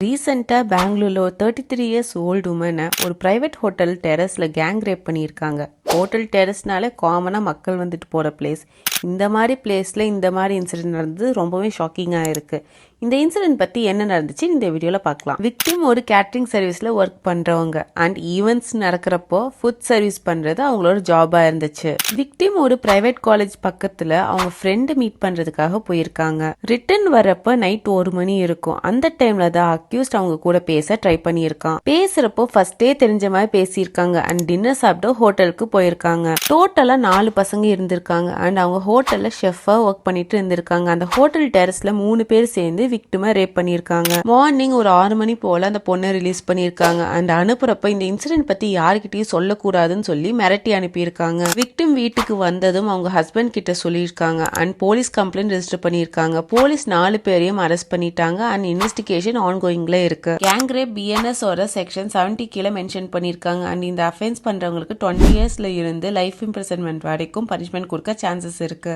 ரீசெண்டாக பெங்களூரில் ஒரு 33 இயர்ஸ் ஓல்டு உமனை ஒரு ப்ரைவேட் ஹோட்டல் டெரஸில் கேங் ரேப் பண்ணியிருக்காங்க. ஹோட்டல் டெரஸ்னாலே காமனாக மக்கள் வந்துட்டு போகிற பிளேஸ். இந்த மாதிரி பிளேஸில் இந்த மாதிரி இன்சிடென்ட் நடந்தது ரொம்பவே ஷாக்கிங்காக இருக்குது. இந்த இன்சிடென்ட் பற்றி என்ன நடந்துச்சு இந்த வீடியோவில் பார்க்கலாம். விக்டிம் ஒரு கேட்ரிங் சர்வீஸில் ஒர்க் பண்ணுறவங்க அண்ட் ஈவெண்ட்ஸ் நடக்கிறப்போ ஃபுட் சர்வீஸ் பண்ணுறது அவங்களோட ஜாபாக இருந்துச்சு. விக்டிம் ஒரு பிரைவேட் காலேஜ் பக்கத்தில் அவங்க ஃப்ரெண்டு மீட் பண்ணுறதுக்காக போயிருக்காங்க. ரிட்டர்ன் வரப்போ நைட் 1 மணி இருக்கும். அந்த டைமில் தான் அக்யூஸ்ட் அவங்க கூட பேச ட்ரை பண்ணியிருக்கான். பேசுறப்போ ஃபர்ஸ்டே தெரிஞ்ச மாதிரி பேசியிருக்காங்க அண்ட் டின்னர் சாப்பிட்டு ஹோட்டலுக்கு போயிருக்காங்க. டோட்டலாக 4 பசங்க இருந்திருக்காங்க அண்ட் அவங்க ஹோட்டலில் ஷெஃபாக ஒர்க் பண்ணிட்டு இருந்திருக்காங்க. அந்த ஹோட்டல் டெரஸில் 3 பேர் சேர்ந்து விக்டிமை ரேப் பண்ணியிருக்காங்க. மார்னிங் ஒரு 6 மணி போல அந்த பொண்ணை ரிலீஸ் பண்ணியிருக்காங்க அண்ட் அனுப்புறப்ப இந்த இன்சிடென்ட் பற்றி யார்கிட்டயும் சொல்லக்கூடாதுன்னு சொல்லி மிரட்டி அனுப்பியிருக்காங்க. விக்டிம் வீட்டுக்கு வந்ததும் அவங்க ஹஸ்பண்ட் கிட்ட சொல்லியிருக்காங்க அண்ட் போலீஸ் கம்ப்ளைண்ட் ரெஜிஸ்டர் பண்ணியிருக்காங்க. போலீஸ் 4 பேரையும் அரெஸ்ட் பண்ணிட்டாங்க அண்ட் இன்வெஸ்டிகேஷன் ஆன்கோயிங்ல இருக்கு. கேங் ரேப் BNS ஓட செக்ஷன் 70 கீழே மென்ஷன் பண்ணியிருக்காங்க அண்ட் இந்த அஃபென்ஸ் பண்றவங்களுக்கு 20 இயர்ஸ்ல இருந்து லைஃப் இம்ப்ரிசன்மெண்ட் வரைக்கும் பனிஷ்மெண்ட் கொடுக்க சான்சஸ் இருக்கு.